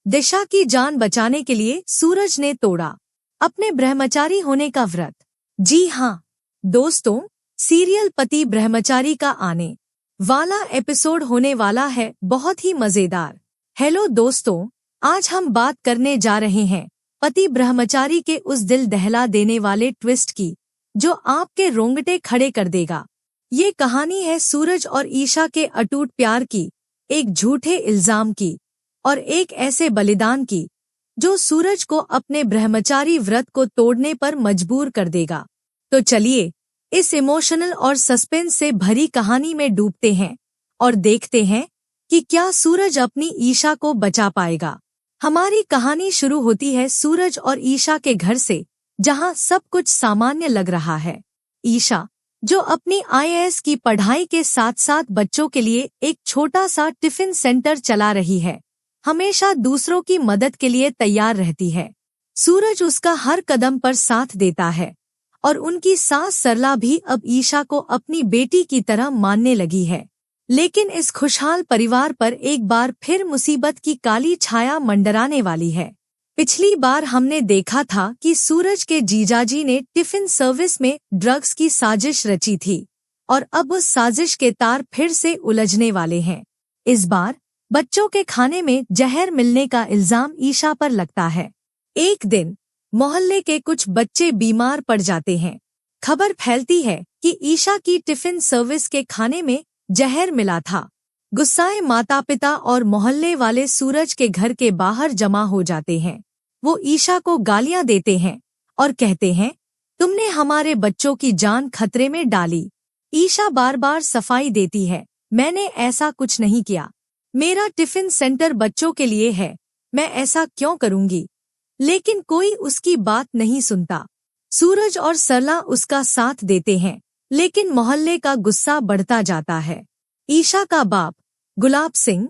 दिशा की जान बचाने के लिए सूरज ने तोड़ा अपने ब्रह्मचारी होने का व्रत। जी हाँ दोस्तों, सीरियल पति ब्रह्मचारी का आने वाला एपिसोड होने वाला है बहुत ही मजेदार। हेलो दोस्तों, आज हम बात करने जा रहे हैं पति ब्रह्मचारी के उस दिल दहला देने वाले ट्विस्ट की जो आपके रोंगटे खड़े कर देगा। ये कहानी है सूरज और ईशा के अटूट प्यार की, एक झूठे इल्जाम की और एक ऐसे बलिदान की जो सूरज को अपने ब्रह्मचारी व्रत को तोड़ने पर मजबूर कर देगा। तो चलिए इस इमोशनल और सस्पेंस से भरी कहानी में डूबते हैं और देखते हैं कि क्या सूरज अपनी ईशा को बचा पाएगा। हमारी कहानी शुरू होती है सूरज और ईशा के घर से, जहां सब कुछ सामान्य लग रहा है। ईशा जो अपनी आईएएस की पढ़ाई के साथ साथ बच्चों के लिए एक छोटा सा टिफिन सेंटर चला रही है, हमेशा दूसरों की मदद के लिए तैयार रहती है। सूरज उसका हर कदम पर साथ देता है और उनकी सास सरला भी अब ईशा को अपनी बेटी की तरह मानने लगी है। लेकिन इस खुशहाल परिवार पर एक बार फिर मुसीबत की काली छाया मंडराने वाली है। पिछली बार हमने देखा था कि सूरज के जीजाजी ने टिफिन सर्विस में ड्रग्स की साजिश रची थी और अब उस साजिश के तार फिर से उलझने वाले हैं। इस बार बच्चों के खाने में जहर मिलने का इल्जाम ईशा पर लगता है। एक दिन मोहल्ले के कुछ बच्चे बीमार पड़ जाते हैं। खबर फैलती है कि ईशा की टिफिन सर्विस के खाने में जहर मिला था। गुस्साए माता पिता और मोहल्ले वाले सूरज के घर के बाहर जमा हो जाते हैं। वो ईशा को गालियां देते हैं और कहते हैं, तुमने हमारे बच्चों की जान खतरे में डाली। ईशा बार बार सफाई देती है, मैंने ऐसा कुछ नहीं किया। मेरा टिफिन सेंटर बच्चों के लिए है, मैं ऐसा क्यों करूंगी। लेकिन कोई उसकी बात नहीं सुनता। सूरज और सरला उसका साथ देते हैं, लेकिन मोहल्ले का गुस्सा बढ़ता जाता है। ईशा का बाप गुलाब सिंह,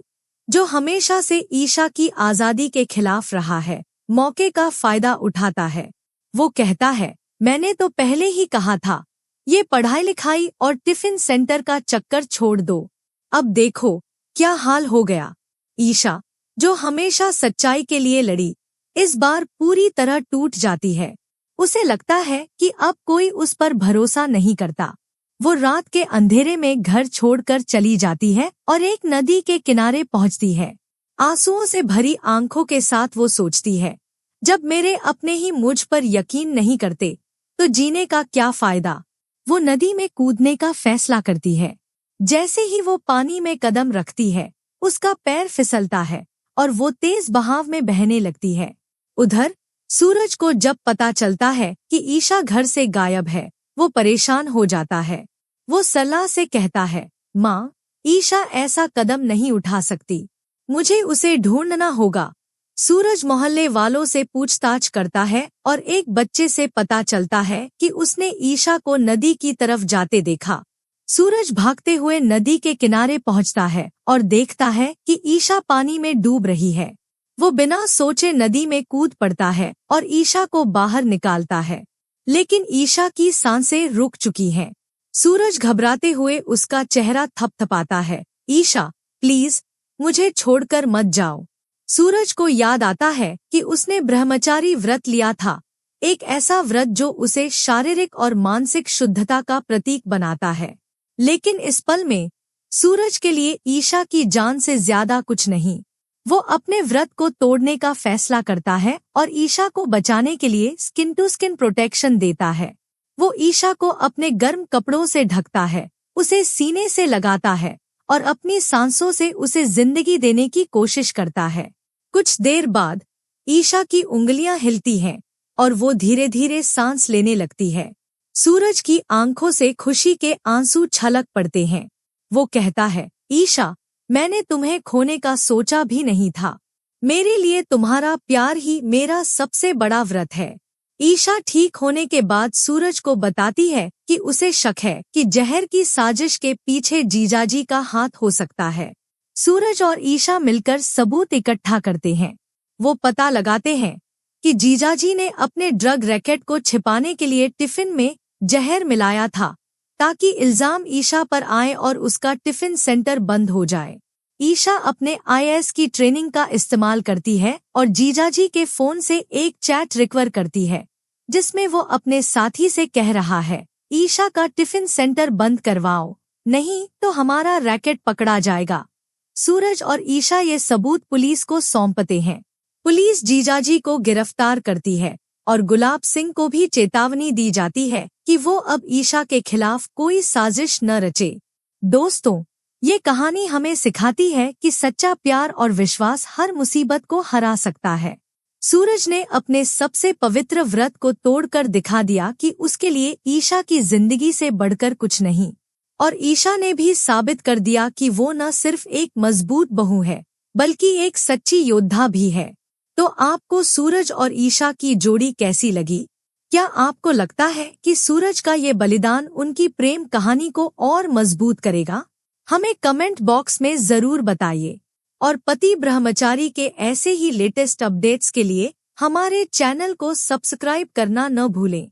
जो हमेशा से ईशा की आजादी के खिलाफ रहा है, मौके का फायदा उठाता है। वो कहता है, मैंने तो पहले ही कहा था, ये पढ़ाई लिखाई और टिफिन सेंटर का चक्कर छोड़ दो। अब देखो क्या हाल हो गया। ईशा जो हमेशा सच्चाई के लिए लड़ी, इस बार पूरी तरह टूट जाती है। उसे लगता है कि अब कोई उस पर भरोसा नहीं करता। वो रात के अंधेरे में घर छोड़कर चली जाती है और एक नदी के किनारे पहुंचती है। आंसुओं से भरी आंखों के साथ वो सोचती है, जब मेरे अपने ही मुझ पर यकीन नहीं करते तो जीने का क्या फायदा। वो नदी में कूदने का फैसला करती है। जैसे ही वो पानी में कदम रखती है, उसका पैर फिसलता है और वो तेज बहाव में बहने लगती है। उधर सूरज को जब पता चलता है कि ईशा घर से गायब है, वो परेशान हो जाता है। वो सरला से कहता है, माँ, ईशा ऐसा कदम नहीं उठा सकती, मुझे उसे ढूंढना होगा। सूरज मोहल्ले वालों से पूछताछ करता है और एक बच्चे से पता चलता है कि उसने ईशा को नदी की तरफ जाते देखा। सूरज भागते हुए नदी के किनारे पहुंचता है और देखता है कि ईशा पानी में डूब रही है। वो बिना सोचे नदी में कूद पड़ता है और ईशा को बाहर निकालता है, लेकिन ईशा की सांसें रुक चुकी हैं। सूरज घबराते हुए उसका चेहरा थपथपाता है, ईशा प्लीज मुझे छोड़कर मत जाओ। सूरज को याद आता है कि उसने ब्रह्मचारी व्रत लिया था, एक ऐसा व्रत जो उसे शारीरिक और मानसिक शुद्धता का प्रतीक बनाता है। लेकिन इस पल में सूरज के लिए ईशा की जान से ज्यादा कुछ नहीं। वो अपने व्रत को तोड़ने का फैसला करता है और ईशा को बचाने के लिए स्किन टू स्किन प्रोटेक्शन देता है। वो ईशा को अपने गर्म कपड़ों से ढकता है, उसे सीने से लगाता है और अपनी सांसों से उसे जिंदगी देने की कोशिश करता है। कुछ देर बाद ईशा की उंगलियां हिलती हैं और वो धीरे धीरे सांस लेने लगती है। सूरज की आंखों से खुशी के आंसू छलक पड़ते हैं। वो कहता है, ईशा, मैंने तुम्हें खोने का सोचा भी नहीं था। मेरे लिए तुम्हारा प्यार ही मेरा सबसे बड़ा व्रत है। ईशा ठीक होने के बाद सूरज को बताती है कि उसे शक है कि जहर की साजिश के पीछे जीजाजी का हाथ हो सकता है। सूरज और ईशा मिलकर सबूत इकट्ठा करते हैं। वो पता लगाते हैं कि जीजाजी ने अपने ड्रग रैकेट को छिपाने के लिए टिफिन में जहर मिलाया था ताकि इल्जाम ईशा पर आए और उसका टिफिन सेंटर बंद हो जाए। ईशा अपने आईएएस की ट्रेनिंग का इस्तेमाल करती है और जीजाजी के फोन से एक चैट रिकवर करती है जिसमें वो अपने साथी से कह रहा है, ईशा का टिफिन सेंटर बंद करवाओ, नहीं तो हमारा रैकेट पकड़ा जाएगा। सूरज और ईशा ये सबूत पुलिस को सौंपते हैं। पुलिस जीजाजी को गिरफ्तार करती है और गुलाब सिंह को भी चेतावनी दी जाती है कि वो अब ईशा के खिलाफ कोई साजिश न रचे। दोस्तों, ये कहानी हमें सिखाती है कि सच्चा प्यार और विश्वास हर मुसीबत को हरा सकता है। सूरज ने अपने सबसे पवित्र व्रत को तोड़कर दिखा दिया कि उसके लिए ईशा की जिंदगी से बढ़कर कुछ नहीं, और ईशा ने भी साबित कर दिया कि वो न सिर्फ एक मजबूत बहू है बल्कि एक सच्ची योद्धा भी है। तो आपको सूरज और ईशा की जोड़ी कैसी लगी? क्या आपको लगता है कि सूरज का ये बलिदान उनकी प्रेम कहानी को और मजबूत करेगा? हमें कमेंट बॉक्स में जरूर बताइए। और पति ब्रह्मचारी के ऐसे ही लेटेस्ट अपडेट्स के लिए हमारे चैनल को सब्सक्राइब करना न भूलें।